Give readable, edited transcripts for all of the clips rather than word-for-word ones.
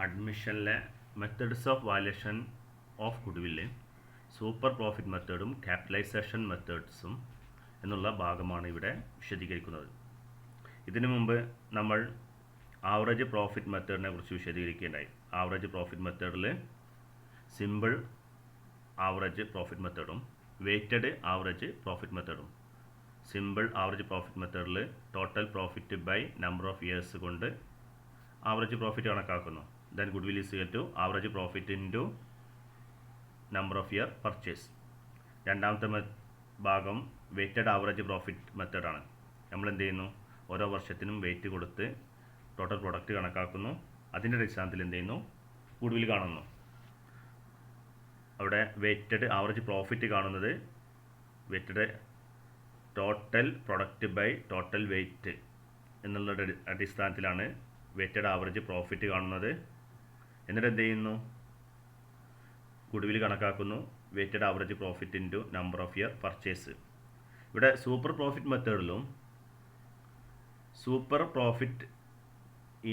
അഡ്മിഷനിലെ methods of valuation of goodwill super profit മെത്തേഡും capitalisation മെത്തേഡ്സും എന്നുള്ള ഭാഗമാണ് ഇവിടെ വിശദീകരിക്കുന്നത്. ഇതിനു മുമ്പ് നമ്മൾ ആവറേജ് പ്രോഫിറ്റ് മെത്തേഡിനെ കുറിച്ച് വിശദീകരിക്കുകയുണ്ടായി. ആവറേജ് പ്രോഫിറ്റ് മെത്തേഡിൽ സിമ്പിൾ ആവറേജ് പ്രോഫിറ്റ് മെത്തേഡും വെയ്റ്റഡ് ആവറേജ് പ്രോഫിറ്റ് മെത്തേഡും. സിമ്പിൾ ആവറേജ് പ്രോഫിറ്റ് മെത്തേഡിൽ total profit by number of years കൊണ്ട് ആവറേജ് പ്രോഫിറ്റ് കണക്കാക്കുന്നു. Then goodwill is equal to average profit into number of year purchase. രണ്ടാമത്തെ ഭാഗം weighted average profit മെത്തേഡാണ്. നമ്മൾ എന്ത് ചെയ്യുന്നു, ഓരോ വർഷത്തിനും വെയിറ്റ് കൊടുത്ത് ടോട്ടൽ പ്രൊഡക്റ്റ് കണക്കാക്കുന്നു. അതിൻ്റെ അടിസ്ഥാനത്തിൽ എന്ത് ചെയ്യുന്നു, ഗുഡ്വിൽ കാണുന്നു. അവിടെ വെയ്റ്റഡ് ആവറേജ് പ്രോഫിറ്റ് കാണുന്നത് weighted total product by total weight എന്നുള്ള അടിസ്ഥാനത്തിലാണ് വെയ്റ്റഡ് ആവറേജ് പ്രോഫിറ്റ് കാണുന്നത്. എന്നിട്ട് എന്ത് ചെയ്യുന്നു, ഗുഡ്വിൽ കണക്കാക്കുന്നു. Weighted average profit into number of year purchase. ഇവിടെ സൂപ്പർ പ്രോഫിറ്റ് മെത്തേഡിലും super profit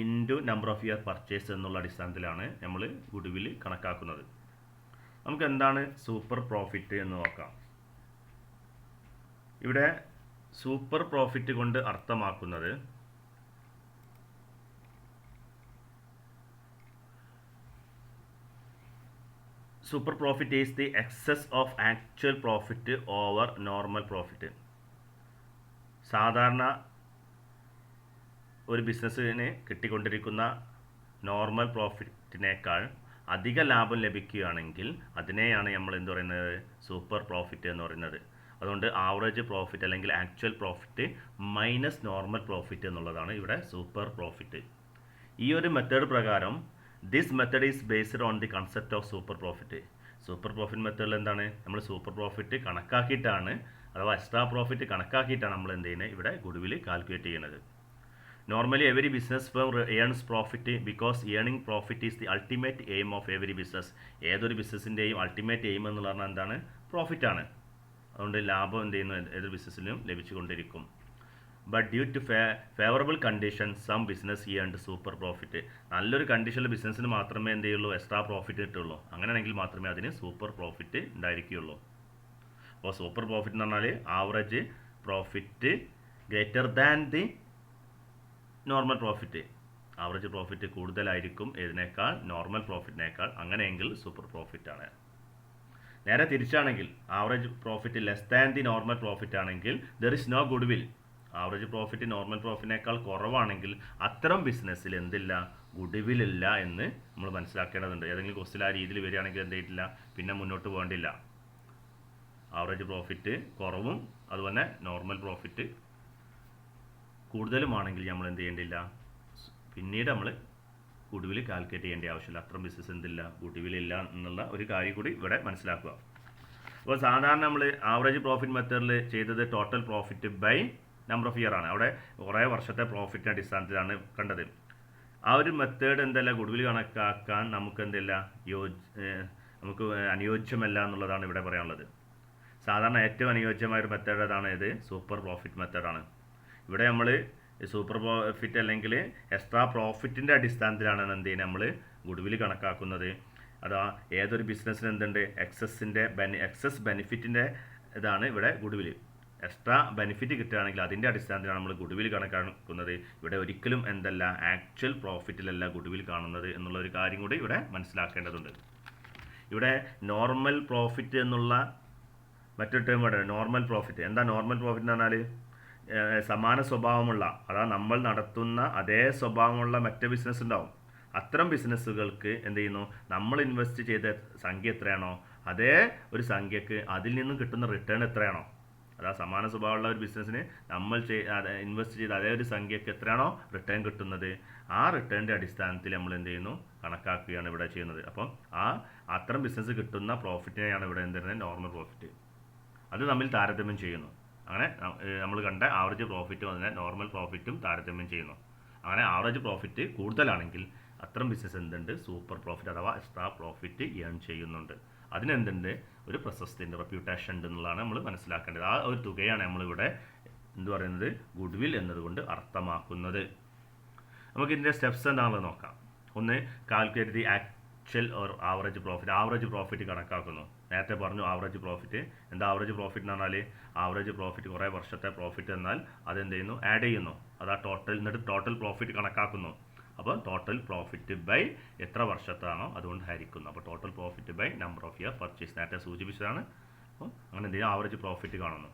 into number of year purchase എന്നുള്ള അടിസ്ഥാനത്തിലാണ് നമ്മൾ ഗുഡ്വിൽ കണക്കാക്കുന്നത്. നമുക്ക് എന്താണ് സൂപ്പർ പ്രോഫിറ്റ് എന്ന് നോക്കാം. ഇവിടെ സൂപ്പർ പ്രോഫിറ്റ് കൊണ്ട് അർത്ഥമാക്കുന്നത് super profit is the excess of actual profit over normal profit. സാധാരണ ഒരു ബിസിനസ്സിന് കിട്ടിക്കൊണ്ടിരിക്കുന്ന നോർമൽ പ്രോഫിറ്റിനേക്കാൾ അധിക ലാഭം ലഭിക്കുകയാണെങ്കിൽ അതിനെയാണ് നമ്മൾ എന്ത് പറയുന്നത്, സൂപ്പർ പ്രോഫിറ്റ് എന്ന് പറയുന്നത്. അതുകൊണ്ട് ആവറേജ് പ്രോഫിറ്റ് അല്ലെങ്കിൽ actual profit minus normal profit എന്നുള്ളതാണ് ഇവിടെ സൂപ്പർ പ്രോഫിറ്റ്. ഈ ഒരു മെത്തേഡ് പ്രകാരം this method is based on the concept of super profit. Super profit മെത്തേഡിൽ എന്താണ്, നമ്മൾ സൂപ്പർ പ്രോഫിറ്റ് കണക്കാക്കിയിട്ടാണ്, അഥവാ എക്സ്ട്രാ പ്രോഫിറ്റ് കണക്കാക്കിയിട്ടാണ് നമ്മൾ എന്ത് ചെയ്യുന്നത്, ഇവിടെ ഗുഡ്വിൽ കാൽക്കുലേറ്റ് ചെയ്യുന്നത്. Normally every business firm earns profit because earning profit is the ultimate aim of every business. ഏതൊരു ബിസിനസ്സിൻ്റെയും അൾട്ടിമേറ്റ് എയിം എന്ന് പറഞ്ഞാൽ എന്താണ്, പ്രോഫിറ്റാണ്. അതുകൊണ്ട് ലാഭം എന്ത് ചെയ്യുന്നു, ഏതൊരു ബിസിനസ്സിലും ലഭിച്ചുകൊണ്ടിരിക്കും. But due to favourable condition some business earned super profit. നല്ലൊരു കണ്ടീഷനിൽ ബിസിനസ്സിന് മാത്രമേ എന്ത് ചെയ്യുള്ളൂ, എക്സ്ട്രാ പ്രോഫിറ്റ് കിട്ടുള്ളൂ. അങ്ങനെയാണെങ്കിൽ മാത്രമേ അതിന് സൂപ്പർ പ്രോഫിറ്റ് ഉണ്ടായിരിക്കുകയുള്ളൂ. അപ്പോൾ സൂപ്പർ പ്രോഫിറ്റ് എന്ന് പറഞ്ഞാൽ average profit greater than the normal profit. Average profit കൂടുതലായിരിക്കും ഇതിനേക്കാൾ, നോർമൽ പ്രോഫിറ്റിനേക്കാൾ. അങ്ങനെയെങ്കിൽ സൂപ്പർ പ്രോഫിറ്റ് ആണ്. നേരെ തിരിച്ചാണെങ്കിൽ average profit less than the normal profit ആണെങ്കിൽ there is no goodwill. Average profit normal പ്രോഫിറ്റിനേക്കാൾ കുറവാണെങ്കിൽ അത്തരം ബിസിനസ്സിൽ എന്തില്ല, ഗുഡ്വിൽ ഇല്ല എന്ന് നമ്മൾ മനസ്സിലാക്കേണ്ടതുണ്ട്. ഏതെങ്കിലും ക്വസ്റ്റിൽ ആ രീതിയിൽ വരികയാണെങ്കിൽ എന്ത് ചെയ്തിട്ടില്ല, പിന്നെ മുന്നോട്ട് പോകേണ്ടില്ല. ആവറേജ് പ്രോഫിറ്റ് കുറവും അതുപോലെ നോർമൽ പ്രോഫിറ്റ് കൂടുതലുമാണെങ്കിൽ നമ്മൾ എന്ത് ചെയ്യേണ്ടില്ല, പിന്നീട് നമ്മൾ ഗുഡ്വിൽ കാൽക്കുലേറ്റ് ചെയ്യേണ്ട ആവശ്യമില്ല. അത്രയും ബിസിനസ് എന്തില്ല, ഗുഡ്വിൽ ഇല്ല എന്നുള്ള ഒരു കാര്യം കൂടി ഇവിടെ മനസ്സിലാക്കുക. അപ്പോൾ സാധാരണ നമ്മൾ ആവറേജ് പ്രോഫിറ്റ് മെത്തേഡിൽ ചെയ്തത് total profit by number of year ആണ്. അവിടെ കുറേ വർഷത്തെ പ്രോഫിറ്റിൻ്റെ അടിസ്ഥാനത്തിലാണ് കണ്ടത്. ആ ഒരു മെത്തേഡ് എന്തല്ല, ഗുഡ്വിൽ കണക്കാക്കാൻ നമുക്ക് എന്തില്ല, നമുക്ക് അനുയോജ്യമല്ല എന്നുള്ളതാണ് ഇവിടെ പറയാനുള്ളത്. സാധാരണ ഏറ്റവും അനുയോജ്യമായ ഒരു മെത്തേഡ് ഏതാണ്, ഇത് സൂപ്പർ പ്രോഫിറ്റ് മെത്തേഡാണ്. ഇവിടെ നമ്മൾ സൂപ്പർ പ്രോഫിറ്റ് അല്ലെങ്കിൽ എക്സ്ട്രാ പ്രോഫിറ്റിൻ്റെ അടിസ്ഥാനത്തിലാണ് എന്ത് ചെയ്യുന്നത്, നമ്മൾ ഗുഡ്വിൽ കണക്കാക്കുന്നത്. അതാ ഏതൊരു ബിസിനസ്സിന് എന്തുണ്ട്, എക്സസ് ബെനിഫിറ്റിൻ്റെ ഇതാണ് ഇവിടെ ഗുഡ്വിൽ. എക്സ്ട്രാ ബെനിഫിറ്റ് കിട്ടുകയാണെങ്കിൽ അതിൻ്റെ അടിസ്ഥാനത്തിലാണ് നമ്മൾ ഗുഡ്വിൽ കണക്കാക്കുന്നത്. ഇവിടെ ഒരിക്കലും എന്തല്ല, ആക്ച്വൽ പ്രോഫിറ്റിലല്ല ഗുഡ്വിൽ കാണുന്നത് എന്നുള്ള ഒരു കാര്യം കൂടി ഇവിടെ മനസ്സിലാക്കേണ്ടതുണ്ട്. ഇവിടെ നോർമൽ പ്രോഫിറ്റ് എന്നുള്ള മറ്റൊരു ടേം ഇവിടെ, നോർമൽ പ്രോഫിറ്റ്. എന്താ നോർമൽ പ്രോഫിറ്റ് എന്ന് പറഞ്ഞാൽ, സമാന സ്വഭാവമുള്ള, അതായത് നമ്മൾ നടത്തുന്ന അതേ സ്വഭാവമുള്ള മറ്റ് ബിസിനസ് ഉണ്ടാവും. അത്തരം ബിസിനസ്സുകൾക്ക് എന്ത് ചെയ്യുന്നു, നമ്മൾ ഇൻവെസ്റ്റ് ചെയ്ത സംഖ്യ എത്രയാണോ അതേ ഒരു സംഖ്യക്ക് അതിൽ നിന്നും കിട്ടുന്ന റിട്ടേൺ എത്രയാണോ, അതായത് സമാന സ്വഭാവമുള്ള ഒരു ബിസിനസ്സിന് നമ്മൾ ഇൻവെസ്റ്റ് ചെയ്ത അതേ ഒരു സംഖ്യക്ക് എത്രയാണോ റിട്ടേൺ കിട്ടുന്നത്, ആ റിട്ടേണിൻ്റെ അടിസ്ഥാനത്തിൽ നമ്മൾ എന്ത് ചെയ്യുന്നു, കണക്കാക്കുകയാണ് ഇവിടെ ചെയ്യുന്നത്. അപ്പം അത്തരം ബിസിനസ് കിട്ടുന്ന പ്രോഫിറ്റിനെയാണ് ഇവിടെ എന്ത് ചെയ്യുന്നത്, നോർമൽ പ്രോഫിറ്റ്. അത് തമ്മിൽ താരതമ്യം ചെയ്യുന്നു. അങ്ങനെ നമ്മൾ കണ്ട ആവറേജ് പ്രോഫിറ്റും അതിനെ നോർമൽ പ്രോഫിറ്റും താരതമ്യം ചെയ്യുന്നു. അങ്ങനെ ആവറേജ് പ്രോഫിറ്റ് കൂടുതലാണെങ്കിൽ അത്തരം ബിസിനസ് എന്തുണ്ട്, സൂപ്പർ പ്രോഫിറ്റ് അഥവാ എക്സ്ട്രാ പ്രോഫിറ്റ് ഏൺ ചെയ്യുന്നുണ്ട്. അതിനെന്തുണ്ട്, ഒരു പ്രശസ്തിൻ്റെ റെപ്യൂട്ടേഷൻ ഉണ്ട് എന്നുള്ളതാണ് നമ്മൾ മനസ്സിലാക്കേണ്ടത്. ആ ഒരു തുകയാണ് നമ്മളിവിടെ എന്ത് പറയുന്നത്, ഗുഡ്വിൽ എന്നതുകൊണ്ട് അർത്ഥമാക്കുന്നത്. നമുക്ക് ഇതിൻ്റെ സ്റ്റെപ്സ് എന്താണെന്ന് നോക്കാം. ഒന്ന് calculate the actual or average profit കണക്കാക്കുന്നു. നേരത്തെ പറഞ്ഞു ആവറേജ് പ്രോഫിറ്റ്. എന്താ ആവറേജ് പ്രോഫിറ്റ് എന്ന് പറഞ്ഞാൽ ആവറേജ് പ്രോഫിറ്റ് കുറേ വർഷത്തെ പ്രോഫിറ്റ് എന്നാൽ അതെന്ത് ചെയ്യുന്നു, ആഡ് ചെയ്യുന്നു. അതാ ടോട്ടൽ, എന്നിട്ട് ടോട്ടൽ പ്രോഫിറ്റ് കണക്കാക്കുന്നു. അപ്പോൾ ടോട്ടൽ പ്രോഫിറ്റ് ബൈ എത്ര വർഷത്താണോ അതുകൊണ്ട് ഹരിക്കുന്നു. അപ്പോൾ total profit by number of year purchase നേരത്തെ സൂചിപ്പിച്ചതാണ്. അപ്പോൾ അങ്ങനെ എന്ത് ചെയ്യും, ആവറേജ് പ്രോഫിറ്റ് കാണുന്നു.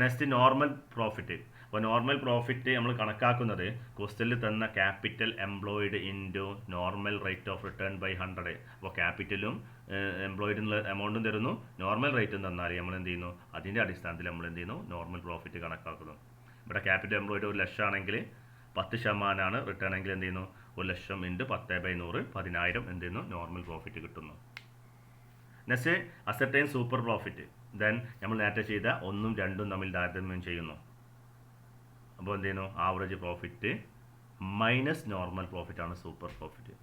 Next normal profit. അപ്പോൾ നോർമൽ പ്രോഫിറ്റ് നമ്മൾ കണക്കാക്കുന്നത് ക്വസ്റ്റനിൽ തന്ന capital employed into normal rate of return by 100. അപ്പോൾ ക്യാപിറ്റലും എംപ്ലോയിഡിനുള്ള എമൗണ്ടും തരുന്നു, നോർമൽ റേറ്റും തന്നാൽ നമ്മൾ എന്ത് ചെയ്യുന്നു, അതിൻ്റെ അടിസ്ഥാനത്തിൽ നമ്മൾ എന്ത് ചെയ്യുന്നു, നോർമൽ പ്രോഫിറ്റ് കണക്കാക്കുന്നു. ഇവിടെ ക്യാപിറ്റൽ എംപ്ലോയിഡ് 1,00,000 ആണെങ്കിൽ 10% റിട്ടേൺ എങ്കിൽ എന്ത് ചെയ്യുന്നു, 1,00,000 ഇൻറ്റു 10/100 10,000 എന്ത് ചെയ്യുന്നു, നോർമൽ പ്രോഫിറ്റ് കിട്ടുന്നു. Next ascertain super profit. Then നമ്മൾ നേരത്തെ ചെയ്ത 1ഉം 2ഉം തമ്മിൽ താരതമ്യം ചെയ്യുന്നു. അപ്പോൾ എന്ത് ചെയ്യുന്നു, average profit minus normal profit ആണ് super profit.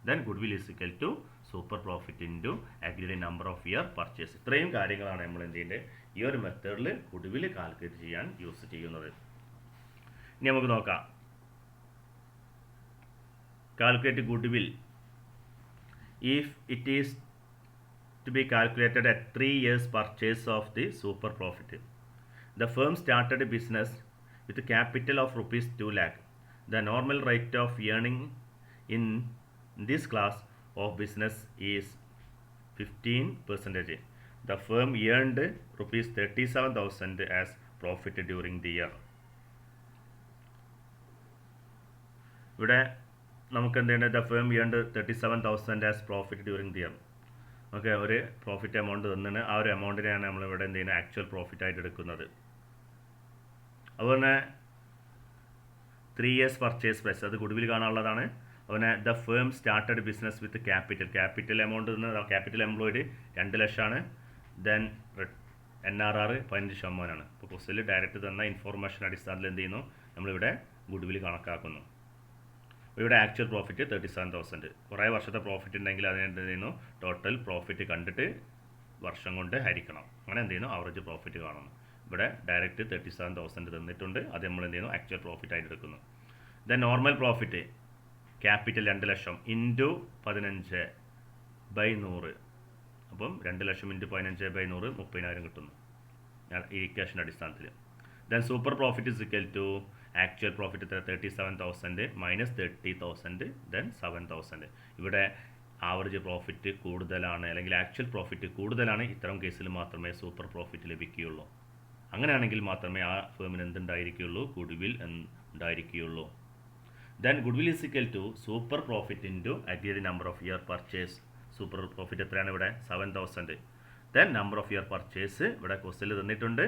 Then goodwill is equal to super profit into agreed number of year purchase. ഇത്രയും കാര്യങ്ങളാണ് നമ്മൾ എന്ത് ചെയ്യേണ്ടത്, ഈ ഒരു മെത്തേഡിൽ ഗുഡ്വിൽ കാൽക്കുലേറ്റ് ചെയ്യാൻ യൂസ് ചെയ്യുന്നത്. ഇനി നമുക്ക് നോക്കാം. Calculate goodwill. If it is to be calculated at 3 years purchase of the super profit. The firm started a business with a capital of rupees 2 lakh. The normal rate of earning in this class of business is 15%. The firm earned rupees 37,000 as profit during the year. ഇവിടെ നമുക്ക് എന്ത് ചെയ്യേണ്ടത്, the firm earned 37,000 as profit during the year. Okay, ഒരു profit amount തന്നിട്ട് ആ ഒരു എമൗണ്ടിനെയാണ് നമ്മളിവിടെ എന്ത് ചെയ്യുന്നത്, ആക്ച്വൽ പ്രോഫിറ്റ് ആയിട്ട് എടുക്കുന്നത്. അതുപോലെ തന്നെ 3 years പർച്ചേസ് പ്രൈസ്, അത് ഗുഡ്വിൽ കാണാനുള്ളതാണ്. അതുപോലെ the firm started business with capital amount capital employed 2,00,000. Then NRR 15%. അപ്പോൾ ക്വസ്റ്റനിൽ ഡയറക്റ്റ് തന്ന ഇൻഫോർമേഷൻ അടിസ്ഥാനത്തിൽ എന്ത് ചെയ്യുന്നു, നമ്മളിവിടെ ഗുഡ്വിൽ കണക്കാക്കുന്നു. ഇവിടെ ആക്ച്വൽ പ്രോഫിറ്റ് 37,000. കുറേ വർഷത്തെ പ്രോഫിറ്റ് ഉണ്ടെങ്കിൽ അതിന് എന്ത് ചെയ്യുന്നു, ടോട്ടൽ പ്രോഫിറ്റ് കണ്ടിട്ട് വർഷം കൊണ്ട് ഹരിക്കണം. അങ്ങനെ എന്ത് ചെയ്യുന്നു, ആവറേജ് പ്രോഫിറ്റ് കാണുന്നു. ഇവിടെ ഡയറക്റ്റ് 37,000 തന്നിട്ടുണ്ട്, അത് നമ്മൾ എന്ത് ചെയ്യുന്നു, ആക്ച്വൽ പ്രോഫിറ്റ് ആയിട്ട് എടുക്കുന്നു. Then normal profit capital 2,00,000 into 15/100. അപ്പം 2,00,000 ഇൻറ്റു 15/100 30,000 കിട്ടുന്നു ഈ ഇക്വേഷൻ്റെ അടിസ്ഥാനത്തിൽ. Then super profit is equal to actual profit 37,000 minus 30,000 then 7,000. ഇവിടെ ആവറേജ് പ്രോഫിറ്റ് കൂടുതലാണ് അല്ലെങ്കിൽ ആക്ച്വൽ പ്രോഫിറ്റ് കൂടുതലാണ്, ഇത്തരം കേസിൽ മാത്രമേ സൂപ്പർ പ്രോഫിറ്റ് ലഭിക്കുകയുള്ളൂ. അങ്ങനെയാണെങ്കിൽ മാത്രമേ ആ ഫേമിന് എന്തുണ്ടായിരിക്കുകയുള്ളൂ, ഗുഡ്വിൽ ഉണ്ടായിരിക്കുകയുള്ളൂ. Then goodwill is equal to super profit into agreed number of year purchase. Super profit എത്രയാണ് ഇവിടെ, 7,000. Then number of year purchase ഇവിടെ ക്വസ്റ്റനിൽ തന്നിട്ടുണ്ട്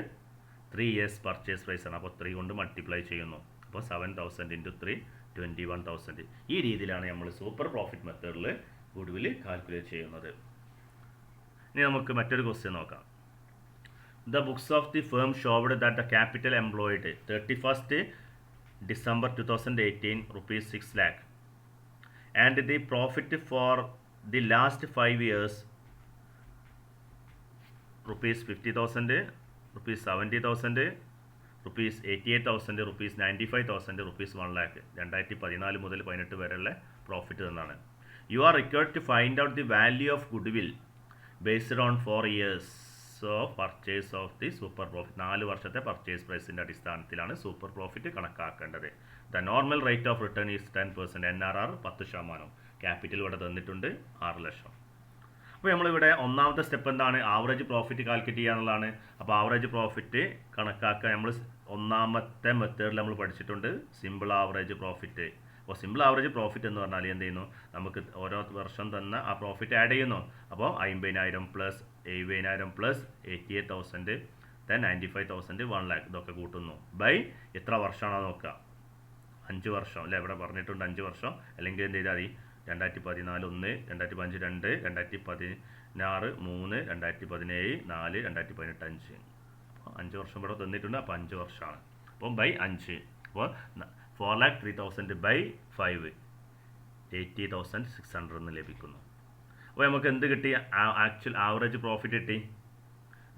3 years പർച്ചേസ് പ്രൈസ് ആണ്. അപ്പോൾ 3 കൊണ്ട് മൾട്ടിപ്ലൈ ചെയ്യുന്നു. അപ്പോൾ 7,000 ഇൻറ്റു 3 21,000. ഈ രീതിയിലാണ് നമ്മൾ സൂപ്പർ പ്രോഫിറ്റ് മെത്തേഡിൽ ഗുഡ്വിൽ കാൽക്കുലേറ്റ് ചെയ്യുന്നത്. ഇനി നമുക്ക് മറ്റൊരു ക്വസ്റ്റ്യൻ നോക്കാം. The books of the firm showed that the capital employed 31st December 2018 rupees 6 lakh and the profit for the last 5 years rupees 50,000, rupees 70,000, rupees 88,000, rupees 95,000, rupees 1 lakh. 2014 മുതൽ 18 വരെയുള്ള profit എന്നാണ്. You are required to find out the value of goodwill based on 4 years of purchase of the super profit. 4 വർഷത്തെ purchase പ്രൈസിൻ്റെ അടിസ്ഥാനത്തിലാണ് super profit കണക്കാക്കേണ്ടത്. The normal rate of return is 10%. NRR 10%. Capital ഇവിടെ തന്നിട്ടുണ്ട് 6,00,000. അപ്പോൾ നമ്മളിവിടെ ഒന്നാമത്തെ സ്റ്റെപ്പ് എന്താണ്, ആവറേജ് പ്രോഫിറ്റ് കാൽക്കുലേറ്റ് ചെയ്യാന്നുള്ളതാണ്. അപ്പോൾ ആവറേജ് പ്രോഫിറ്റ് കണക്കാക്കാൻ നമ്മൾ ഒന്നാമത്തെ മെത്തേഡിൽ നമ്മൾ പഠിച്ചിട്ടുണ്ട് സിമ്പിൾ ആവറേജ് പ്രോഫിറ്റ്. അപ്പോൾ സിമ്പിൾ ആവറേജ് പ്രോഫിറ്റ് എന്ന് പറഞ്ഞാൽ എന്ത് ചെയ്യുന്നു, നമുക്ക് ഓരോ വർഷം തന്നെ ആ പ്രോഫിറ്റ് ആഡ് ചെയ്യുന്നു. അപ്പോൾ 50,000 പ്ലസ് 70,000 പ്ലസ് 88,000 ദെൻ 95,000 1 lakh ഇതൊക്കെ കൂട്ടുന്നു ബൈ എത്ര വർഷമാണോ നോക്കുക, 5 വർഷം അല്ലേ, ഇവിടെ പറഞ്ഞിട്ടുണ്ട് 5 വർഷം. അല്ലെങ്കിൽ എന്ത് ചെയ്താൽ മതി, 2014 1, 2015 2, 2016 3, 2017 4, 2018 5. അപ്പോൾ 5 വർഷം ഇവിടെ തന്നിട്ടുണ്ട്. അപ്പോൾ 5 വർഷമാണ്. അപ്പം ബൈ 5. അപ്പോൾ 4,03,000 ബൈ 5 80,600 എന്ന് ലഭിക്കുന്നു. അപ്പോൾ നമുക്ക് എന്ത് കിട്ടി, ആക്ച്വൽ ആവറേജ് പ്രോഫിറ്റ് കിട്ടി.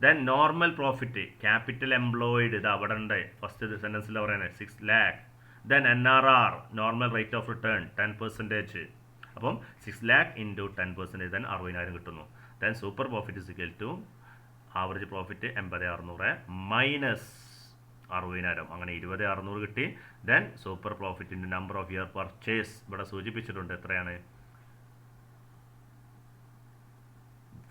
Then normal profit capital employed ഇത് അവിടെ ഉണ്ട്, ഫസ്റ്റ് സെൻറ്റൻസിൽ പറയുന്നത് 6 lakh. Then NRR normal rate of return 10%. അപ്പം 6 lakh ഇൻറ്റു 10% then 60,000 കിട്ടുന്നു. Then super profit is equal to average profit 80,600 minus 60,000, അങ്ങനെ 20,600 കിട്ടി. ദെൻ സൂപ്പർ പ്രോഫിറ്റിൻ്റെ നമ്പർ ഓഫ് ഇയർ പർച്ചേസ് ഇവിടെ സൂചിപ്പിച്ചിട്ടുണ്ട്, എത്രയാണ്?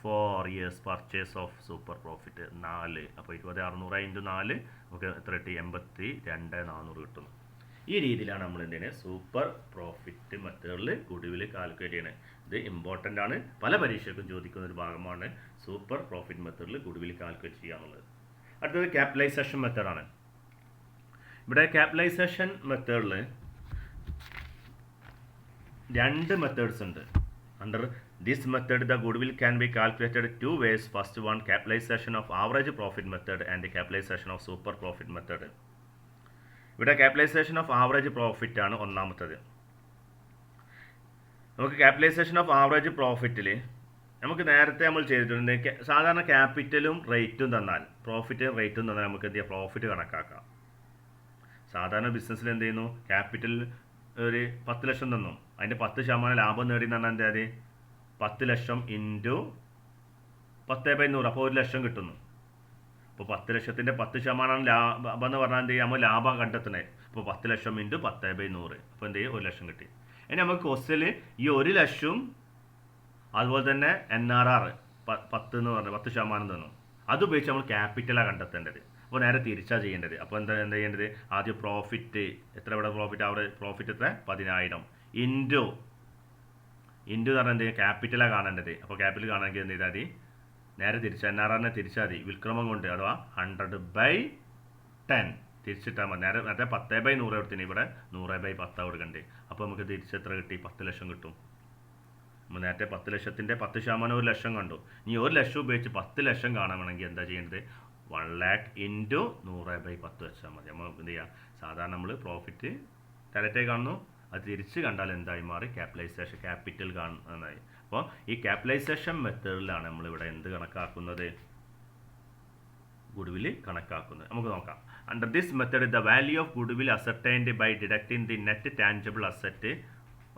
4 years purchase of super profit 4. അപ്പോൾ 20,600 ഇൻറ്റു 4 നമുക്ക് എത്ര കിട്ടി? 82,400 കിട്ടുന്നു. ഈ രീതിയിലാണ് നമ്മൾ എന്തിനാണ് സൂപ്പർ പ്രോഫിറ്റ് മെത്തേഡിൽ ഗുഡ്വിൽ കാൽക്കുലേറ്റ് ചെയ്യുന്നത്. ഇത് ഇമ്പോർട്ടൻ്റ് ആണ്, പല പരീക്ഷയ്ക്കും ചോദിക്കുന്ന ഒരു ഭാഗമാണ് സൂപ്പർ പ്രോഫിറ്റ് മെത്തേഡിൽ ഗുഡ്വിൽ കാൽക്കുലേറ്റ് ചെയ്യുക എന്നുള്ളത്. അടുത്തത് ക്യാപിറ്റലൈസേഷൻ മെത്തേഡാണ്. ഇവിടെ ക്യാപിറ്റലൈസേഷൻ മെത്തേഡിൽ 2 മെത്തേഡ്സ് ഉണ്ട്. Under this method, the goodwill can be calculated 2 ways. First one, capitalization of average profit method and the capitalization of super profit method. ഇവിടെ capitalization of average profit ആണ് ഒന്നാമത്തത്. നമുക്ക് capitalization of average profitൽ നമുക്ക് നേരത്തെ നമ്മൾ ചെയ്തിട്ടുണ്ട്. സാധാരണ ക്യാപിറ്റലും റേറ്റും തന്നാൽ, പ്രോഫിറ്റും റേറ്റും തന്നാൽ നമുക്ക് എന്ത് ചെയ്യാം? പ്രോഫിറ്റ് കണക്കാക്കാം. സാധാരണ ബിസിനസ്സിൽ എന്ത് ചെയ്യുന്നു? ക്യാപിറ്റൽ ഒരു 10 ലക്ഷം തന്നു, അതിൻ്റെ 10% ലാഭം നേടി എന്ന് പറഞ്ഞാൽ എന്താ? 10 ലക്ഷം ഇൻറ്റു 10/100, അപ്പോൾ 1 ലക്ഷം കിട്ടുന്നു. അപ്പോൾ 10 ലക്ഷത്തിൻ്റെ 10% ലാഭം എന്ന് പറഞ്ഞാൽ എന്ത് ചെയ്യാം? നമ്മൾ ലാഭം കണ്ടെത്തണേ. അപ്പോൾ 10 ലക്ഷം ഇൻറ്റു 10/100, അപ്പോൾ എന്ത് ചെയ്യും? 1 ലക്ഷം കിട്ടി. ഇനി നമുക്ക് ക്വസ്റ്റ്യനിൽ ഈ 1 ലക്ഷം അതുപോലെ തന്നെ NRR 10 എന്ന് പറഞ്ഞാൽ 10% തന്നു. അതുപയോഗിച്ച് നമ്മൾ ക്യാപിറ്റലാണ് കണ്ടെത്തേണ്ടത്. അപ്പോൾ നേരെ തിരിച്ചാണ് ചെയ്യേണ്ടത്. അപ്പോൾ എന്താ ചെയ്യേണ്ടത്? ആദ്യം പ്രോഫിറ്റ് എത്ര? ഇവിടെ പ്രോഫിറ്റ് ആവറേജ് പ്രോഫിറ്റ് എത്ര? 10,000 ഇൻറ്റു എന്ന് പറഞ്ഞാൽ എന്ത് ചെയ്യും? ക്യാപിറ്റലാണ് കാണേണ്ടത്. അപ്പോൾ ക്യാപിറ്റൽ കാണണമെങ്കിൽ എന്ത് ചെയ്താൽ മതി? നേരെ തിരിച്ചാൽ NRRനെ തിരിച്ചാൽ മതി, വിൽക്രമം കൊണ്ട്, അഥവാ 100/10 തിരിച്ചിട്ടാൽ മതി. നേരെ 10/100 കൊടുത്തിന്, ഇവിടെ 100/10 കൊടുക്കണ്ടേ. അപ്പോൾ നമുക്ക് തിരിച്ചെത്ര കിട്ടി? 10 ലക്ഷം കിട്ടും. നമ്മൾ നേരത്തെ 10 ലക്ഷത്തിൻ്റെ 10% 1 ലക്ഷം കണ്ടു. ഇനി 1 ലക്ഷം ഉപയോഗിച്ച് 10 ലക്ഷം കാണണമെങ്കിൽ എന്താ ചെയ്യേണ്ടത്? 1 lakh ഇൻറ്റു 100/10 വെച്ചാൽ മതി. നമ്മൾ എന്ത് ചെയ്യുക? സാധാരണ നമ്മൾ പ്രോഫിറ്റ് ഡയറക്റ്റായി കാണുന്നു, അത് തിരിച്ച് കണ്ടാൽ എന്തായി മാറി? ക്യാപിറ്റലൈസേഷൻ, ക്യാപിറ്റൽ കാണുന്നതായി. അപ്പോൾ ഈ ക്യാപിറ്റലൈസേഷൻ മെത്തേഡിലാണ് നമ്മളിവിടെ എന്ത് കണക്കാക്കുന്നത്? ഗുഡ്വിൽ കണക്കാക്കുന്നത്. നമുക്ക് നോക്കാം. Under this method the value of goodwill ascertained by deducting the net tangible asset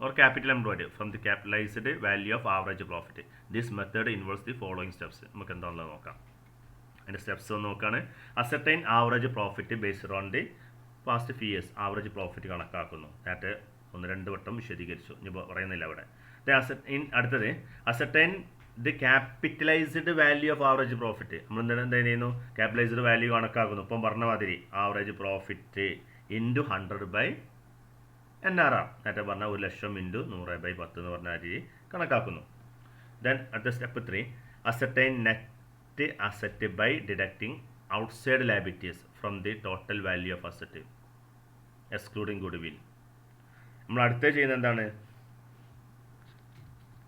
or capital employed from the capitalized value of average profit. This method involves the following steps. നമുക്ക് എന്താണെന്ന് നോക്കാം. അതിൻ്റെ steps ഒന്ന് നോക്കുകയാണ്. Ascertain average profit based on the past few years. Average profit കണക്കാക്കുന്നു. നേരത്തെ 1-2 വട്ടം വിശദീകരിച്ചു, ഇനി പറയുന്നില്ല അവിടെ. അടുത്തത് ascertain the capitalised value of average profit. നമ്മൾ എന്ത് ചെയ്യുന്നു? ക്യാപിറ്റലൈസ്ഡ് വാല്യൂ കണക്കാക്കുന്നു. ഇപ്പം പറഞ്ഞ മാതിരി ആവറേജ് പ്രോഫിറ്റ് ഇൻറ്റു 100/NRR. നേരത്തെ പറഞ്ഞാൽ 1 ലക്ഷം ഇൻറ്റു 100/10 എന്ന് പറഞ്ഞ രീതി കണക്കാക്കുന്നു. ദെൻ അടുത്ത step 3, ascertain net asset by deducting outside liabilities from the total value of asset excluding goodwill. നമ്മൾ അടുത്ത ചെയ്യുന്നത് എന്താണ്?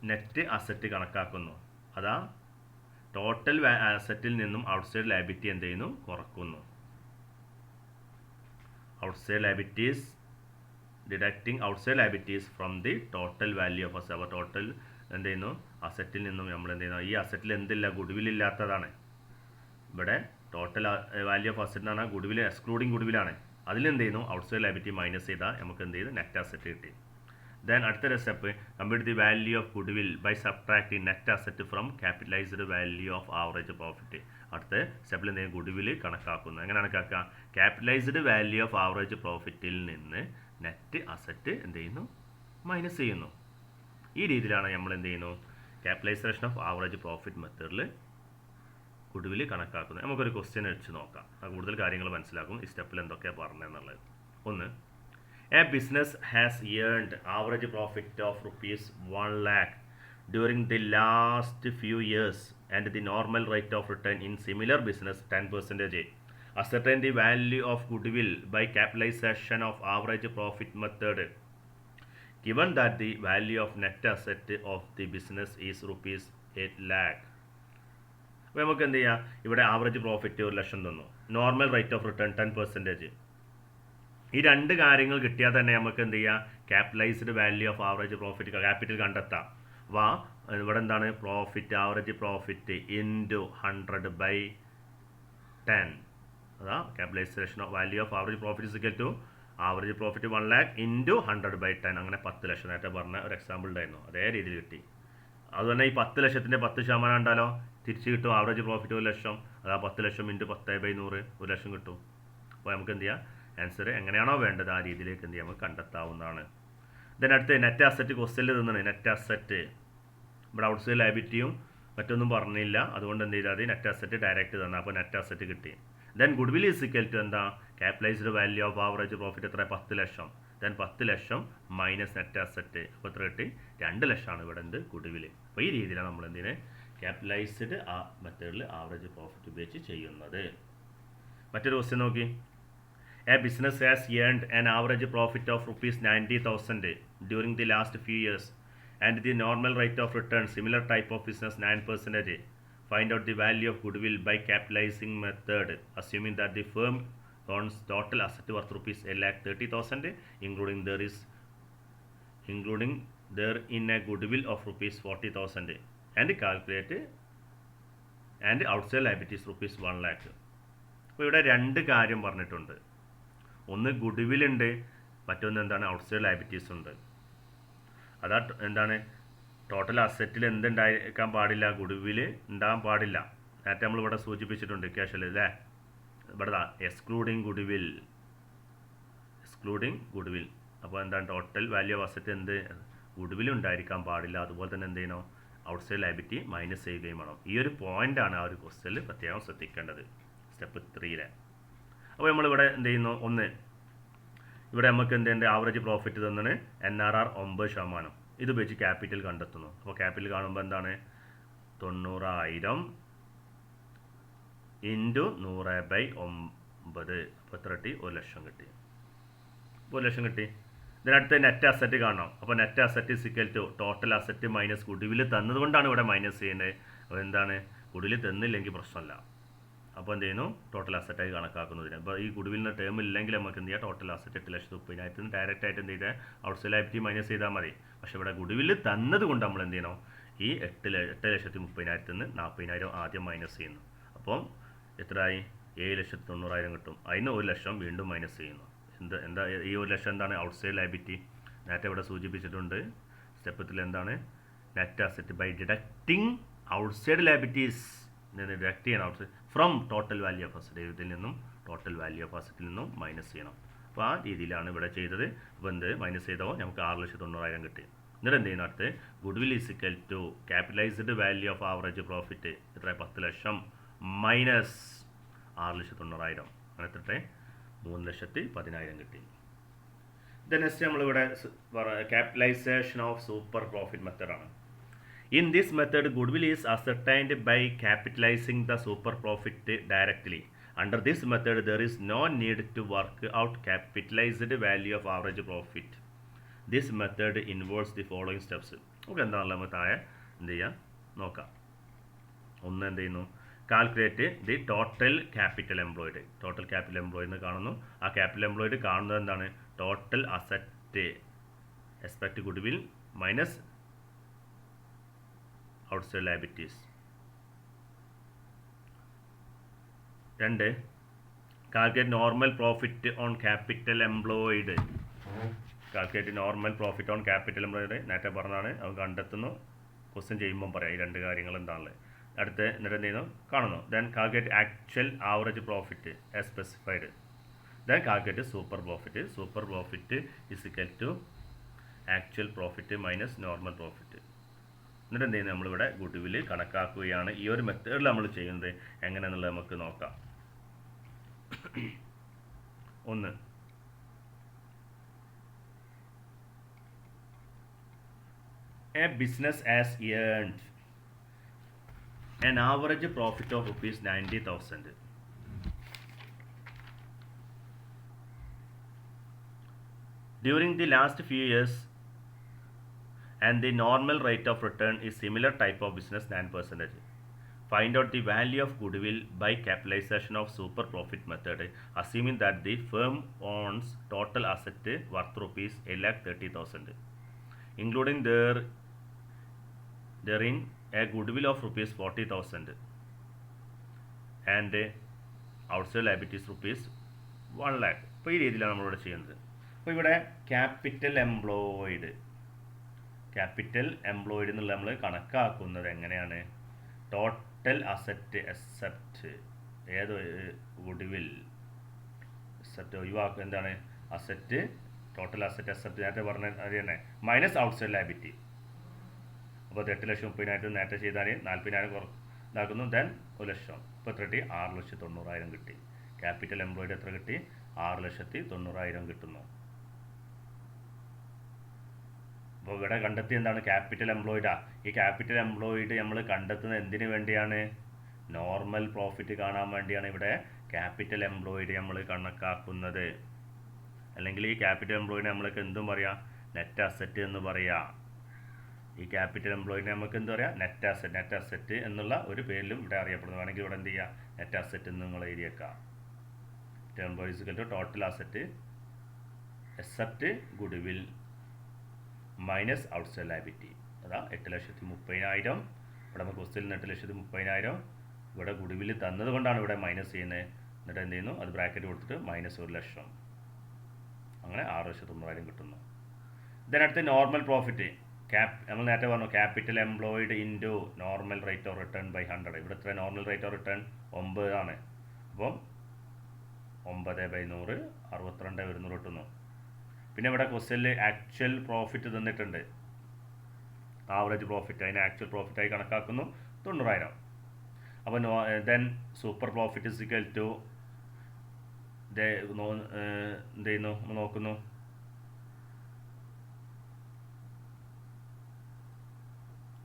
നെറ്റ് അസറ്റ് കണക്കാക്കുന്നു. അതാ ടോട്ടൽ അസറ്റിൽ നിന്നും ഔട്ട്സൈഡ് ലയബിലിറ്റി എന്ത് ചെയ്യുന്നു? കുറക്കുന്നു. Outside liabilities, deducting outside liabilities from the total value of asset. അപ്പോൾ ടോട്ടൽ എന്ത് ചെയ്യുന്നു? അസറ്റിൽ നിന്നും നമ്മൾ എന്ത് ചെയ്യുന്നു? ഈ അസറ്റിൽ എന്തില്ല? ഗുഡ്വിൽ ഇല്ലാത്തതാണ്. ഇവിടെ ടോട്ടൽ വാല്യൂ ഓഫ് അസറ്റ് എന്ന് പറഞ്ഞാൽ ഗുഡ്വിൽ എക്സ്ക്ലൂഡിങ് ഗുഡ്വിലാണ്. അതിൽ എന്ത് ചെയ്യുന്നു? ഔട്ട്സൈഡ് ലയബിലിറ്റി മൈനസ് ചെയ്താൽ നമുക്ക് എന്ത് ചെയ്തു? നെറ്റ് അസറ്റ് കിട്ടി. ദെൻ അടുത്ത step, compute the value of goodwill by subtracting net asset from capitalised value of average profit. അടുത്ത സ്റ്റെപ്പിൽ എന്ത് ചെയ്യും? ഗുഡ്വിൽ കണക്കാക്കുന്നു. എങ്ങനെ കണക്കാക്കുക? ക്യാപിറ്റലൈസ്ഡ് വാല്യൂ ഓഫ് ആവറേജ് പ്രോഫിറ്റിൽ നിന്ന് നെറ്റ് അസറ്റ് എന്ത് ചെയ്യുന്നു? മൈനസ് ചെയ്യുന്നു. ഈ രീതിയിലാണ് നമ്മൾ എന്ത് ചെയ്യുന്നു? ക്യാപിറ്റലൈസേഷൻ ഓഫ് ആവറേജ് പ്രോഫിറ്റ് മെത്തേഡിൽ ഗുഡ്വിൽ കണക്കാക്കുന്നത്. നമുക്കൊരു ക്വസ്റ്റ്യൻ വെച്ച് നോക്കാം, കൂടുതൽ കാര്യങ്ങൾ മനസ്സിലാക്കും ഈ സ്റ്റെപ്പിൽ എന്തൊക്കെയാണ് പറഞ്ഞതെന്നുള്ളത്. 1, A business has earned average profit of ₹1 lakh during the last few years and the normal rate of return in similar business 10%. Ascertain the value of goodwill by capitalization of average profit method given that the value of net asset of the business is ₹8 lakh. അപ്പോൾ നമുക്ക് എന്ത് ചെയ്യാം? ഇവിടെ average profit 1 ലക്ഷം തന്നു, normal rate of return 10%. ഈ 2 കാര്യങ്ങൾ കിട്ടിയാൽ തന്നെ നമുക്ക് എന്ത് ചെയ്യാം? Capitalised value of average profit capital കണ്ടെത്താം. അപ്പോൾ ഇവിടെ എന്താണ്? Profit, average profit into 100/10. അതാ capitalisation of value of average profit is equal to average profit 1 lakh into 100/10, അങ്ങനെ 10 ലക്ഷം. നേരത്തെ പറഞ്ഞ ഒരു എക്സാമ്പിൾ ഉണ്ടായിരുന്നു, അതേ രീതിയിൽ കിട്ടി. അതുതന്നെ ഈ 10 ലക്ഷത്തിൻ്റെ 10% ഉണ്ടല്ലോ, തിരിച്ച് കിട്ടും. ആവറേജ് പ്രോഫിറ്റ് 1 ലക്ഷം, അതാ 10 ലക്ഷം ഇൻറ്റു 10/100, 1 ലക്ഷം കിട്ടും. അപ്പോൾ നമുക്ക് എന്ത് ചെയ്യാം, ആൻസർ എങ്ങനെയാണോ വേണ്ടത് ആ രീതിയിലേക്ക് എന്ത് ചെയ്യാം, നമുക്ക് കണ്ടെത്താവുന്നതാണ്. അടുത്ത് നെറ്റ് അസറ്റ് ക്വസ്റ്റ്യനിൽ നിന്നാണ്. നെറ്റ് അസറ്റ് ഇവിടെ ഔട്ട്സൈഡ് ലയബിലിറ്റിയും മറ്റൊന്നും പറഞ്ഞില്ല, അതുകൊണ്ട് എന്ത് ചെയ്താൽ നെറ്റ് അസറ്റ് ഡയറക്റ്റ് തന്നെ. അപ്പോൾ നെറ്റ് അസറ്റ് കിട്ടി. Goodwill is equal to എന്താ, capitalised value of average profit എത്ര, 10 lakh. 10 lakh minus net asset, അപ്പോൾ എത്ര കിട്ടി, 2 ലക്ഷമാണ് ഇവിടെ എന്ത്, ഗുഡ് വിൽ. അപ്പോൾ ഈ രീതിയിലാണ് നമ്മൾ എന്തിന് ക്യാപിറ്റലൈസ്ഡ് ആ മെത്തേഡിൽ ആവറേജ് പ്രോഫിറ്റ് ഉപയോഗിച്ച് ചെയ്യുന്നത്. മറ്റൊരു ക്വസ്റ്റ്യൻ നോക്കി. A business has earned an average profit of rupees 90,000 during the last few years and the normal rate of return similar type of business 9%. Find out the value of goodwill by capitalizing method, assuming that the firm owns total asset worth rupees 1,30,000 including there in a goodwill of rupees 40,000 and calculate and outside liabilities rupees 1 lakh. അപ്പോൾ ഇവിടെ രണ്ട് കാര്യം പറഞ്ഞിട്ടുണ്ട്. ഒന്ന് good will ഉണ്ട്, മറ്റൊന്ന് എന്താണ്, outside liabilities ഉണ്ട്. അതാ എന്താണ്, ടോട്ടൽ അസറ്റിൽ എന്തുണ്ടായിരിക്കാൻ പാടില്ല, ഗുഡ് വിൽ ഉണ്ടാകാൻ പാടില്ല. നേരത്തെ നമ്മളിവിടെ സൂചിപ്പിച്ചിട്ടുണ്ട് ക്യാഷിൽ അല്ലേ, ഇവിടെ എക്സ്ക്ലൂഡിങ് ഗുഡ് വിൽ. അപ്പോൾ എന്താണ്, ടോട്ടൽ വാല്യൂ ഓഫ് അസറ്റ് എന്ത്, ഗുഡ് വിൽ ഉണ്ടായിരിക്കാൻ പാടില്ല. അതുപോലെ തന്നെ എന്ത് ചെയ്യണം, ഔട്ട്സൈഡ് ലയബിലിറ്റി മൈനസ് ചെയ്യുകയും വേണം. ഈ ഒരു പോയിൻ്റാണ് ആ ഒരു ക്വസ്റ്റ്യനിൽ പ്രത്യേകം ശ്രദ്ധിക്കേണ്ടത്, സ്റ്റെപ്പ് 3. അപ്പോൾ നമ്മളിവിടെ എന്ത് ചെയ്യുന്നു, ഒന്ന് ഇവിടെ നമുക്ക് എന്തുണ്ട്, ആവറേജ് പ്രോഫിറ്റ് തന്നാണ് NRR 9%. ഇത് ഉപയോഗിച്ച് ക്യാപിറ്റൽ കണ്ടെത്തുന്നു. അപ്പോൾ ക്യാപിറ്റൽ കാണുമ്പോൾ എന്താണ്, 90,000 ഇൻറ്റു 100/9, അപ്പോൾ എത്ര കിട്ടി, 1 ലക്ഷം കിട്ടി. 1 ലക്ഷം കിട്ടി. ഇതിനടുത്ത് നെറ്റ് അസറ്റ് കാണണം. അപ്പോൾ net asset is equal to total asset minus goodwill തന്നതുകൊണ്ടാണ് ഇവിടെ മൈനസ് ചെയ്യുന്നത്. അപ്പോൾ എന്താണ്, ഗുഡ് വിൽ തന്നില്ലെങ്കിൽ പ്രശ്നമല്ല. അപ്പോൾ എന്ത് ചെയ്യുന്നു, ടോട്ടൽ അസറ്റായി കണക്കാക്കുന്നതിന്. അപ്പോൾ ഈ ഗുഡ് വില്ലിൻ്റെ ടേം ഇല്ലെങ്കിൽ നമുക്ക് എന്ത് ചെയ്യാം, ടോട്ടൽ അസറ്റ് 8,30,000 ഡയറക്റ്റ് ആയിട്ട് എന്ത് ചെയ്താൽ ഔട്ട്സൈഡ് ലയബിലിറ്റി മൈനസ് ചെയ്താൽ മതി. പക്ഷേ ഇവിടെ ഗുഡ് വില്ല് തന്നത് കൊണ്ട് നമ്മൾ എന്ത് ചെയ്യണം, ഈ 8,30,000 40,000 ആദ്യം മൈനസ് ചെയ്യുന്നു. അപ്പം എത്രയായി, 7,90,000 കിട്ടും. അതിന് 1 ലക്ഷം വീണ്ടും മൈനസ് ചെയ്യുന്നു. എന്താ ഈ 1 ലക്ഷം എന്താണ്, ഔട്ട്സൈഡ് ലയബിലിറ്റി. നേരത്തെ ഇവിടെ സൂചിപ്പിച്ചിട്ടുണ്ട് സ്റ്റെപ്പത്തിൽ എന്താണ്, net asset by deducting outside liabilities, deduct ചെയ്യണം outside from total value of asset. ഇതിൽ നിന്നും ടോട്ടൽ വാല്യൂ ഓഫ് അസറ്റിൽ നിന്നും മൈനസ് ചെയ്യണം. അപ്പോൾ ആ രീതിയിലാണ് ഇവിടെ ചെയ്തത്. അപ്പോൾ എന്ത് മൈനസ് ചെയ്തപ്പോൾ നമുക്ക് 6,90,000 കിട്ടി. എന്നിട്ട് എന്ത് ചെയ്യുന്നു, അടുത്ത് goodwill is equal to capitalised value of average profit എത്ര, 10 ലക്ഷം മൈനസ് 6,90,000, അങ്ങനെ എത്ര, 3,10,000 കിട്ടി. നെക്സ്റ്റ് നമ്മളിവിടെ ക്യാപിറ്റലൈസേഷൻ ഓഫ് സൂപ്പർ പ്രോഫിറ്റ് മെത്തേഡാണ്. In this method, goodwill is ascertained by capitalizing the super profit directly. Under this method, there is no need to work out capitalized value of average profit. This method involves the following steps. Okay, എന്താണല്ലോ നമുക്ക് താഴെ എന്ത് ചെയ്യാം നോക്കാം. ഒന്ന് എന്ത് ചെയ്യുന്നു, calculate the total capital employed. Total capital employed കാണുന്നു. ആ ക്യാപിറ്റൽ എംപ്ലോയിഡ് കാണുന്നത് എന്താണ്, total asset expect goodwill minus outside liabilities. 2, calculate normal profit on capital employed. Calculate normal profit on capital employed. നേരത്തെ പറഞ്ഞാണ്, അത് കണ്ടെത്തുന്നു. ക്വസ്റ്റ്യൻ ചെയ്യുമ്പം പറയാം ഈ രണ്ട് കാര്യങ്ങൾ എന്താണുള്ളത്. അടുത്ത് എന്നിട്ട് എന്ത് ചെയ്യുന്നു, കാണുന്നു. Then calculate actual average profit as specified. Then calculate super profit. Super profit is equal to actual profit minus normal profit. എന്നിട്ട് എന്ത് ചെയ്യുന്നത്, നമ്മളിവിടെ ഗുഡ് വിൽ കണക്കാക്കുകയാണ്. ഈ ഒരു മെത്തേഡിൽ നമ്മൾ ചെയ്യുന്നത് എങ്ങനെയാണെന്നുള്ളത് നമുക്ക് നോക്കാം. 1, a business has earned an average profit of rupees 90,000 during the last few years and the normal rate of return is similar type of business 9%. Find out the value of goodwill by capitalization of super profit method, assuming that the firm owns total asset worth rupees 1,30,000 including therein a goodwill of rupees 40,000 and outside liabilities rupees 1 lakh. അപ്പോൾ ഈ രീതിയിലാണ് നമ്മളിവിടെ ചെയ്യുന്നത്. അപ്പോൾ ഇവിടെ capital employed എന്നുള്ള നമ്മൾ കണക്കാക്കുന്നത് എങ്ങനെയാണ്? ടോട്ടൽ അസറ്റ് എക്സെപ്റ്റ് ഏത് ഗുഡ്വിൽ അസറ്റ് ഒഴിവാക്കുക. എന്താണ് അസറ്റ്? ടോട്ടൽ അസറ്റ് എക്സെപ്റ്റ് നേരത്തെ പറഞ്ഞ അത് തന്നെ മൈനസ് ഔട്ട്സൈഡ് ലയബിലിറ്റി. അപ്പോൾ 8,30,000 നേരത്തെ ചെയ്താൽ 40,000 ഇതാക്കുന്നു. ദെൻ 1,00,000. ഇപ്പോൾ എത്ര കിട്ടി? 6,90,000 കിട്ടി. ക്യാപിറ്റൽ എംപ്ലോയിഡ് എത്ര കിട്ടി? 6,90,000 കിട്ടുന്നു. അപ്പോൾ ഇവിടെ കണ്ടെത്തി എന്താണ്? ക്യാപിറ്റൽ എംപ്ലോയിഡാ. ഈ ക്യാപിറ്റൽ എംപ്ലോയിഡ് നമ്മൾ കണ്ടെത്തുന്നത് എന്തിനു വേണ്ടിയാണ്? നോർമൽ പ്രോഫിറ്റ് കാണാൻ വേണ്ടിയാണ് ഇവിടെ ക്യാപിറ്റൽ എംപ്ലോയിഡ് നമ്മൾ കണക്കാക്കുന്നത്. അല്ലെങ്കിൽ ഈ ക്യാപിറ്റൽ എംപ്ലോയിഡിനെ നമ്മൾക്ക് എന്തും പറയാം? നെറ്റ് അസറ്റ് എന്ന് പറയാം. ഈ ക്യാപിറ്റൽ എംപ്ലോയിഡിനെ നമുക്ക് എന്ത് പറയാം? നെറ്റ് അസറ്റ് എന്നുള്ള ഒരു പേരിലും ഇവിടെ അറിയപ്പെടുന്നു. വേണമെങ്കിൽ ഇവിടെ എന്ത് ചെയ്യുക? നെറ്റ് അസറ്റ് എന്ന് നിങ്ങൾ എഴുതിയേക്കാം. Employees total asset except goodwill minus outside liability. അതാ 8,30,000. ഇവിടെ നമുക്ക് ക്വസ്റ്റ്യനിൽ 8,30,000 ഇവിടെ ഗുഡ്വിൽ തന്നത് കൊണ്ടാണ് ഇവിടെ മൈനസ് ചെയ്യുന്നത്. എന്നിട്ട് എന്ത് ചെയ്യുന്നു? അത് ബ്രാക്കറ്റ് കൊടുത്തിട്ട് മൈനസ് 1,00,000. അങ്ങനെ 6,90,000 കിട്ടുന്നു. ഇതിനടുത്ത് നോർമൽ പ്രോഫിറ്റ് നമ്മൾ നേരത്തെ പറഞ്ഞു capital employed into normal rate of return by 100. ഇവിടെ എത്ര നോർമൽ റേറ്റ് ഓഫ് റിട്ടേൺ? 9 ആണ്. അപ്പം 9/100 62,100 കിട്ടുന്നു. പിന്നെ ഇവിടെ ക്വസ്റ്റ്യനിൽ ആക്ച്വൽ പ്രോഫിറ്റ് തന്നിട്ടുണ്ട്. ആവറേജ് പ്രോഫിറ്റ് അതിനെ ആക്ച്വൽ പ്രോഫിറ്റായി കണക്കാക്കുന്നു 90,000. അപ്പോൾ then super profit is equal to എന്ത് ചെയ്യുന്നു? നോക്കുന്നു.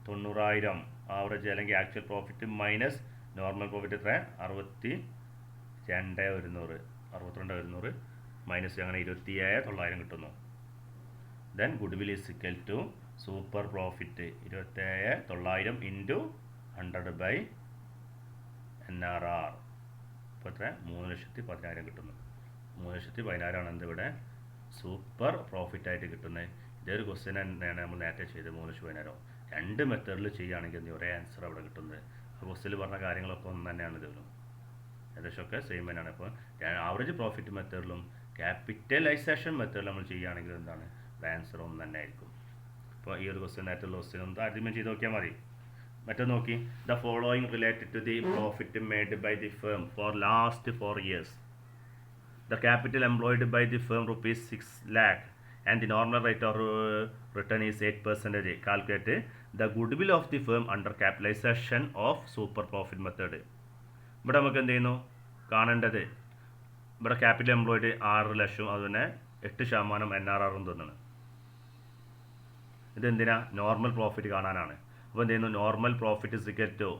$90,000 ആവറേജ് അല്ലെങ്കിൽ actual profit minus normal profit എത്ര? 62,100 മൈനസ് അങ്ങനെ 27,900 കിട്ടുന്നു. Then goodwill is equal to super profit 27,900 into 100/NRR. ഇപ്പോൾ എത്ര? 3,10,000 കിട്ടുന്നു. 3,10,000 ആണ് എന്തിവിടെ സൂപ്പർ പ്രോഫിറ്റായിട്ട് കിട്ടുന്നത്. ഇതൊരു ക്വസ്റ്റ്യൻ തന്നെയാണ് നമ്മൾ നേരത്തെ ചെയ്തത്. 3,10,000 രണ്ട് മെത്തേഡിൽ ചെയ്യുകയാണെങ്കിൽ ഒരേ ആൻസർ അവിടെ കിട്ടുന്നത്. ആ ക്വസ്റ്റ്യനിൽ പറഞ്ഞ കാര്യങ്ങളൊക്കെ ഒന്ന് തന്നെയാണ് ഇതിലും ഏകദേശമൊക്കെ സെയിം തന്നെയാണ്. അപ്പോൾ ആവറേജ് പ്രോഫിറ്റ് മെത്തേഡിലും ക്യാപിറ്റലൈസേഷൻ മെത്തേഡിൽ നമ്മൾ ചെയ്യുകയാണെങ്കിൽ എന്താണ് ആൻസർ ഒന്ന് തന്നെ ആയിരിക്കും. അപ്പോൾ ഈ ഒരു ക്വസ്റ്റ്യൻ നേരത്തുള്ള ക്വസ്റ്റ്യൻ ഒന്ന് താരതമ്യം ചെയ്ത് നോക്കിയാൽ മതി. മറ്റൊന്ന് നോക്കി. The following related to the profit made by the firm for last 4 years. The capital employed by the firm ₹6 lakh and the normal rate of return is 8%. Calculate the goodwill of the firm under capitalization of super profit method. ഇവിടെ നമുക്ക് എന്ത് ചെയ്യുന്നു? കാണേണ്ടത് ഇവിടെ capital employed 6,00,000 അതുതന്നെ 8% NRR തോന്നുന്നു. ഇതെന്തിനാ? Normal profit കാണാനാണ്. അപ്പോൾ എന്ത് ചെയ്യുന്നു? Normal profit is equal to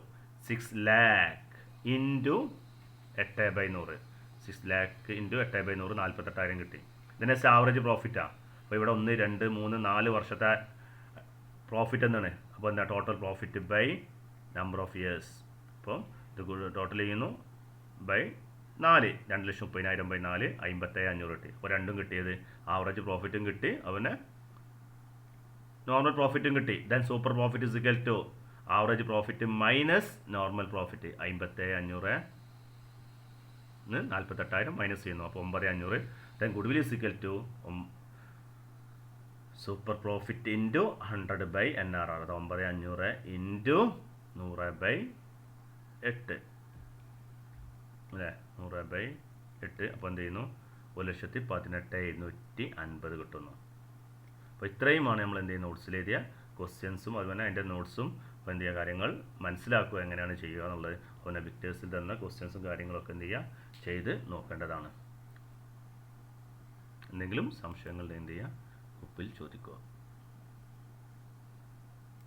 6 lakh into 8/100. 6 lakh into 8/100 48,000 കിട്ടി. ഇതിനെ ആവറേജ് പ്രോഫിറ്റാണ്. അപ്പോൾ ഇവിടെ 1, 2, 3, 4 വർഷത്തെ പ്രോഫിറ്റ് എന്നാണ്. അപ്പോൾ എന്താ? Total profit by number of years. അപ്പോൾ ഇത് ടോട്ടൽ ചെയ്യുന്നു ബൈ 4. 2,30,000/4 57,500 കിട്ടി. അപ്പോൾ രണ്ടും കിട്ടിയത് ആവറേജ് പ്രോഫിറ്റും കിട്ടി, അവന് നോർമൽ പ്രോഫിറ്റും കിട്ടി. Then super profit is equal to average profit minus normal profit 57,500 48,000 minus ചെയ്യുന്നു. അപ്പോൾ 9,500. Then goodwill is equal to super profit into 100/NRR. അത് 9,500 ഇൻറ്റു 100/8 അല്ലേ? 100/8. അപ്പോൾ എന്ത് ചെയ്യുന്നു? 1,18,750 കിട്ടുന്നു. അപ്പോൾ ഇത്രയുമാണ് നമ്മൾ എന്ത് ചെയ്യുക നോട്ട്സിൽ എഴുതിയ ക്വസ്റ്റ്യൻസും അതുപോലെ അതിൻ്റെ നോട്ട്സും. അപ്പോൾ എന്ത് ചെയ്യുക കാര്യങ്ങൾ മനസ്സിലാക്കുക എങ്ങനെയാണ് ചെയ്യുക എന്നുള്ളത്. അതുപോലെ വിക്ടേഴ്സിൽ തന്ന ക്വസ്റ്റ്യൻസും കാര്യങ്ങളൊക്കെ എന്ത് ചെയ്യുക ചെയ്ത് നോക്കേണ്ടതാണ്. എന്തെങ്കിലും സംശയങ്ങൾ എന്ത് ചെയ്യുക ഗ്രൂപ്പിൽ ചോദിക്കുക.